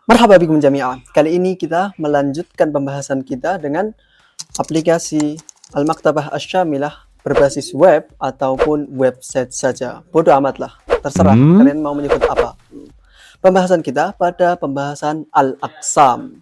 Marhaba bikum jami'an. Kali ini kita melanjutkan pembahasan kita dengan aplikasi Al-Maktabah Asy-Syamilah berbasis web ataupun website saja. Bodoh amat lah. Terserah kalian mau menyebut apa. Pembahasan kita pada pembahasan Al-Aqsam.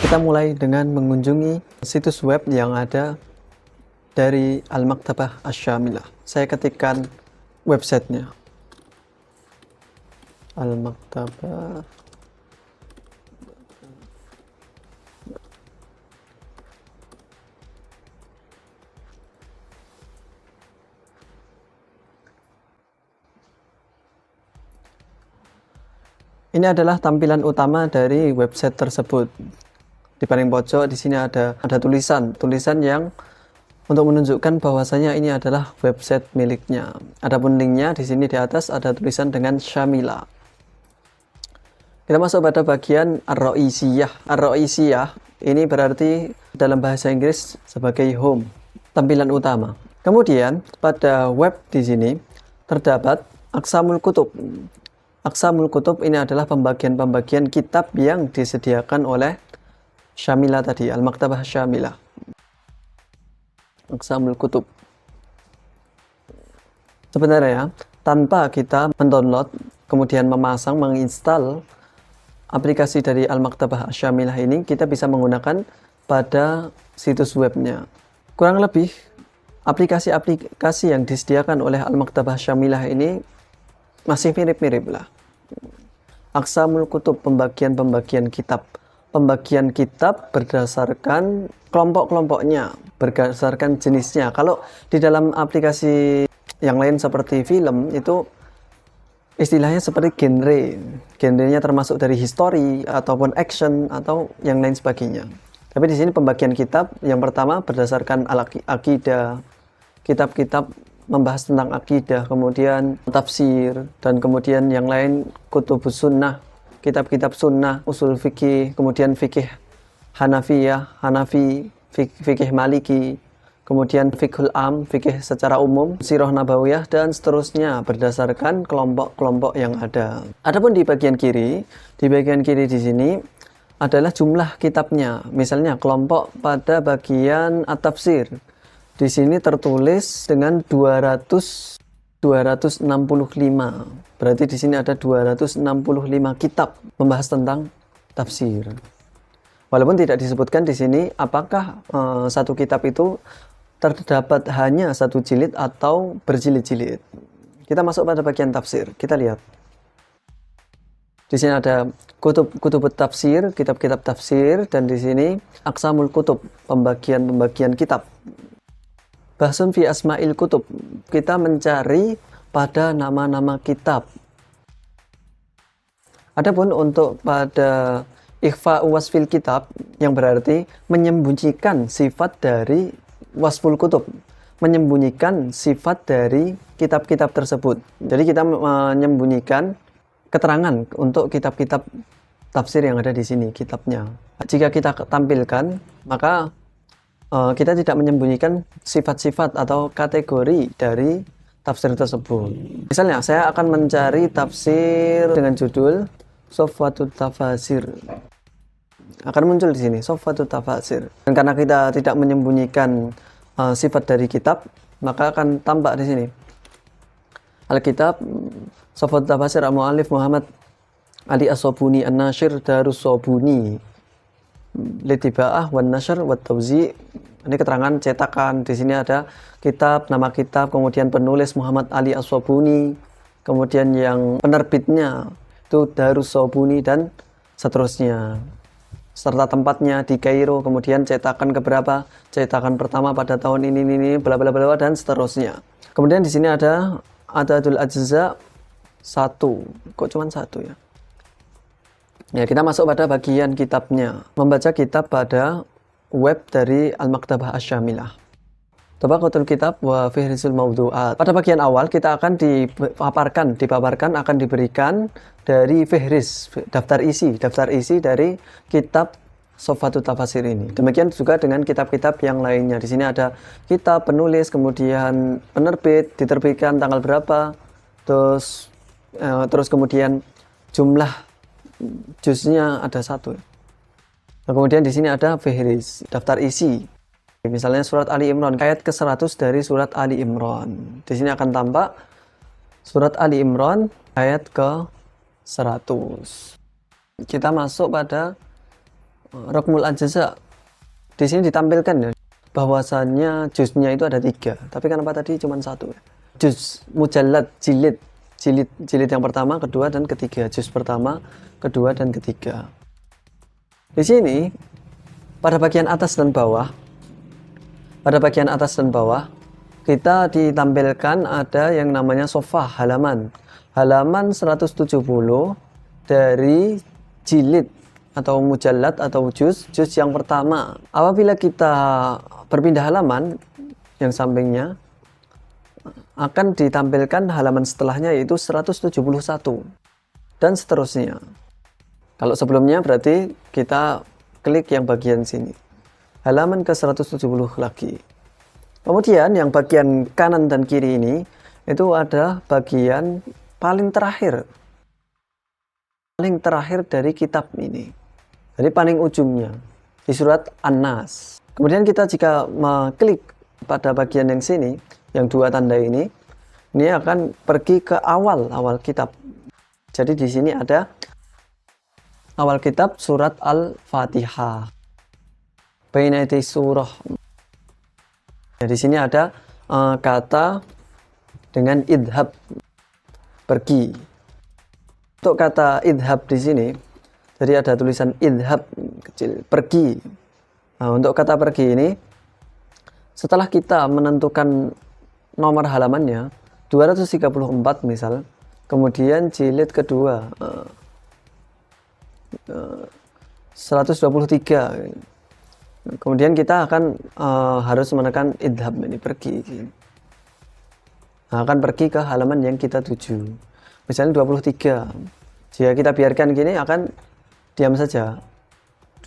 Kita mulai dengan mengunjungi situs web yang ada dari Al-Maktabah Asy-Syamilah. Saya ketikkan websitenya. Al-Maktabah. Ini adalah tampilan utama dari website tersebut. Di paling pojok di sini ada tulisan yang untuk menunjukkan bahwasanya ini adalah website miliknya. Adapun linknya di sini di atas ada tulisan dengan Syamila. Kita masuk pada bagian Ar-Ra'isiyah. Ar-Ra'isiyah ini berarti dalam bahasa Inggris sebagai home, tampilan utama. Kemudian pada web di sini terdapat Aqsamul Kutub. Aqsamul Kutub ini adalah pembagian-pembagian kitab yang disediakan oleh Syamilah tadi, Al-Maktabah Syamilah. Aqsamul Kutub. Sebenarnya, tanpa kita mendownload, kemudian memasang, menginstal aplikasi dari Al-Maktabah Syamilah ini, kita bisa menggunakan pada situs webnya. Kurang lebih, aplikasi-aplikasi yang disediakan oleh Al-Maktabah Syamilah ini masih mirip-mirip lah. Aqsamul Kutub, pembagian-pembagian kitab. Pembagian kitab berdasarkan kelompok-kelompoknya, berdasarkan jenisnya. Kalau di dalam aplikasi yang lain seperti film, itu istilahnya seperti genre. Genrenya termasuk dari history, ataupun action, atau yang lain sebagainya. Tapi di sini pembagian kitab, yang pertama berdasarkan akidah, kitab-kitab membahas tentang akidah, kemudian tafsir, dan kemudian yang lain kutubus sunnah, kitab-kitab sunnah, usul fikih, kemudian fikih Hanafi, fikih Maliki, kemudian fikhul am, fikih secara umum, sirah nabawiyah, dan seterusnya berdasarkan kelompok-kelompok yang ada. Adapun di bagian kiri di sini adalah jumlah kitabnya. Misalnya kelompok pada bagian at-tafsir. Di sini tertulis dengan 265. Berarti di sini ada 265 kitab membahas tentang tafsir. Walaupun tidak disebutkan di sini apakah satu kitab itu terdapat hanya satu jilid atau berjilid-jilid. Kita masuk pada bagian tafsir. Kita lihat. Di sini ada kutub tafsir, kitab-kitab tafsir, dan di sini Aqsamul Kutub, pembagian kitab. Bahsun fi asma'il kutub, kita mencari pada nama-nama kitab. Adapun untuk pada ikhfa wasfil kitab, yang berarti menyembunyikan sifat dari wasful kutub, menyembunyikan sifat dari kitab-kitab tersebut. Jadi kita menyembunyikan keterangan untuk kitab-kitab tafsir yang ada di sini, kitabnya. Jika kita tampilkan, maka kita tidak menyembunyikan sifat-sifat atau kategori dari tafsir tersebut. Misalnya, saya akan mencari tafsir dengan judul Sofwatut Tafasir. Akan muncul di sini, Sofwatut Tafasir. Dan karena kita tidak menyembunyikan sifat dari kitab, maka akan tampak di sini. Alkitab Sofwatut Tafasir Al-Mu'allif Muhammad Ali As-Sobuni An-Nashir Darus Sobuni. Litiba'ah wan nashr wat tauzi. Ini keterangan cetakan. Di sini ada kitab, nama kitab, kemudian penulis Muhammad Ali As-Sobuni, kemudian yang penerbitnya itu Darus Sobuni, dan seterusnya. Serta tempatnya di Kairo, kemudian cetakan keberapa, cetakan pertama pada tahun ini, bla bla bla, dan seterusnya. Kemudian di sini ada Adadul Ajza 1. Kok cuma 1 ya? Ya, kita masuk pada bagian kitabnya. Membaca kitab pada web dari Al-Maktabah Asy-Syamilah. Tabaqatul kitab wa fihrisul mawdu'at. Pada bagian awal kita akan dipaparkan akan diberikan dari fihris, daftar isi dari kitab Sofatut Tafasir ini. Demikian juga dengan kitab-kitab yang lainnya. Di sini ada kitab, penulis, kemudian penerbit, diterbitkan tanggal berapa, terus kemudian jumlah juznya ada 1. Nah, kemudian di sini ada fihris, daftar isi. Misalnya surat Ali Imran, ayat ke-100 dari surat Ali Imran. Di sini akan tampak surat Ali Imran ayat ke-100. Kita masuk pada Raqmul Ajza. Di sini ditampilkan ya bahwasannya juznya itu ada 3. Tapi kenapa tadi cuma 1? Juz mujallad, jilid yang pertama, kedua, dan ketiga. Juz pertama, kedua, dan ketiga. Di sini pada bagian atas dan bawah kita ditampilkan ada yang namanya sofah, halaman 170 dari jilid atau mujallad atau juz yang pertama. Apabila kita berpindah halaman yang sampingnya akan ditampilkan halaman setelahnya, yaitu 171 dan seterusnya. Kalau sebelumnya berarti kita klik yang bagian sini, halaman ke-170 lagi. Kemudian yang bagian kanan dan kiri ini itu ada bagian paling terakhir dari kitab ini. Jadi paling ujungnya di surat An-Nas. Kemudian kita jika mengklik pada bagian yang sini, yang 2 tanda ini akan pergi ke awal kitab. Jadi di sini ada awal kitab surat Al-Fatihah. Bainati surah. Nah, di sini ada kata dengan idhab, pergi. Untuk kata idhab di sini, jadi ada tulisan idhab kecil, pergi. Nah, untuk kata pergi ini, setelah kita menentukan nomor halamannya 234 misal, kemudian jilid kedua 123. Kemudian kita akan harus menekan idhab ini, pergi. Nah, akan pergi ke halaman yang kita tuju. Misalnya 23. Jika kita biarkan gini akan diam saja.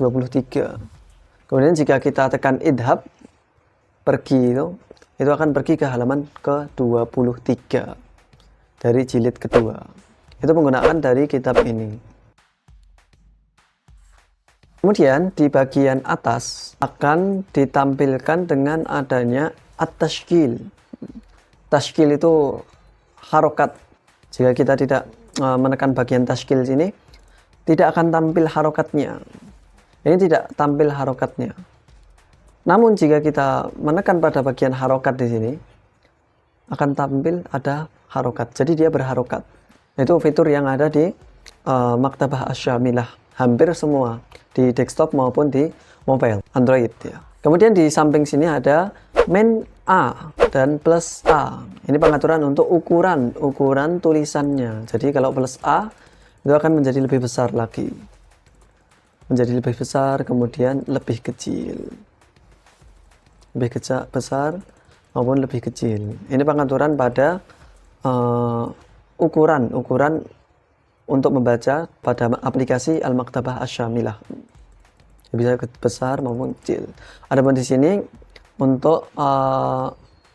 23. Kemudian jika kita tekan idhab, pergi itu akan pergi ke halaman ke-23 dari jilid kedua. Itu menggunakan dari kitab ini. Kemudian di bagian atas akan ditampilkan dengan adanya at-tashkil. Tashkil itu harokat. Jika kita tidak menekan bagian tashkil sini, tidak akan tampil harokatnya. Ini tidak tampil harokatnya. Namun jika kita menekan pada bagian harokat di sini, akan tampil ada harokat. Jadi dia berharokat. Itu fitur yang ada di Maktabah Asy-Syamilah. Hampir semua di desktop maupun di mobile Android ya. Kemudian di samping sini ada min A dan plus A. Ini pengaturan untuk ukuran tulisannya. Jadi kalau plus A itu akan menjadi lebih besar lagi. Menjadi lebih besar, kemudian lebih kecil. Lebih besar maupun lebih kecil. Ini pengaturan pada ukuran untuk membaca pada aplikasi Al-Maktabah Asy-Syamilah. Bisa besar maupun kecil. Adapun di sini untuk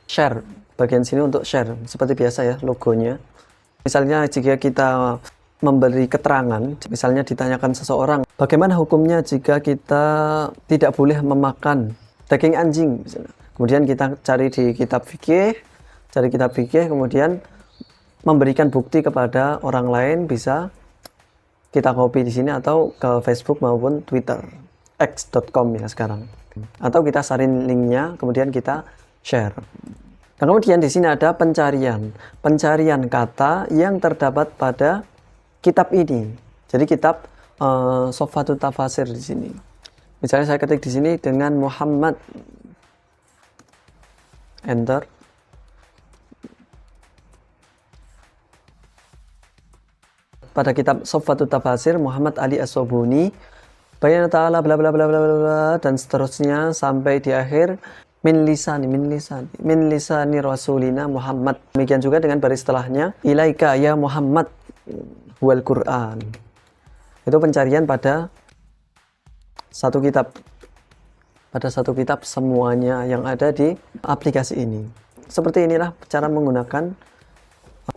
share, bagian sini untuk share seperti biasa ya logonya. Misalnya jika kita memberi keterangan, misalnya ditanyakan seseorang, bagaimana hukumnya jika kita tidak boleh memakan daging anjing misalnya. Kemudian kita cari di kitab fikih, kemudian memberikan bukti kepada orang lain, bisa kita copy di sini atau ke Facebook maupun Twitter, x.com ya sekarang. Atau kita saring linknya, kemudian kita share. Nah, kemudian di sini ada pencarian kata yang terdapat pada kitab ini. Jadi kitab Sofatut Tafasir di sini. Misalnya saya ketik di sini dengan Muhammad, enter. Pada kitab Sofatut Tafasir Muhammad Ali As-Sobuni, Bayan ta'ala bla bla bla bla bla dan seterusnya sampai di akhir min lisani rasulina Muhammad. Demikian juga dengan baris setelahnya, ilaika ya Muhammad wal Quran. Itu pencarian pada satu kitab. Pada satu kitab semuanya yang ada di aplikasi ini. Seperti inilah cara menggunakan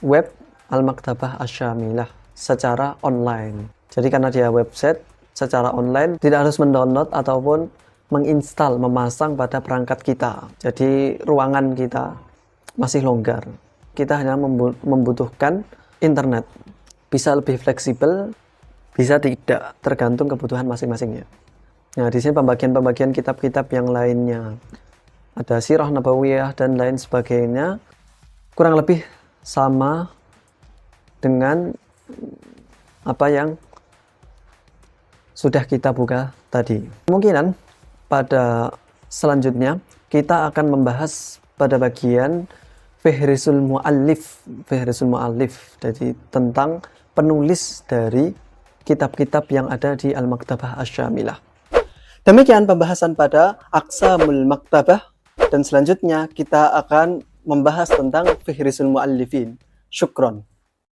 web Al-Maktabah Asy-Syamilah secara online. Jadi karena dia website secara online, tidak harus mendownload ataupun menginstal, memasang pada perangkat kita. Jadi ruangan kita masih longgar. Kita hanya membutuhkan internet. Bisa lebih fleksibel, bisa tidak, tergantung kebutuhan masing-masingnya. Nah, di sini pembagian-pembagian kitab-kitab yang lainnya. Ada Sirah Nabawiyah dan lain sebagainya. Kurang lebih sama dengan apa yang sudah kita buka tadi. Kemungkinan pada selanjutnya kita akan membahas pada bagian Fihrisul Mu'allif. Jadi tentang penulis dari kitab-kitab yang ada di Al-Maktabah Asy-Syamilah. Demikian pembahasan pada Aqsamul Maktabah, dan selanjutnya kita akan membahas tentang Fihrisul Mu'allifin. Syukron.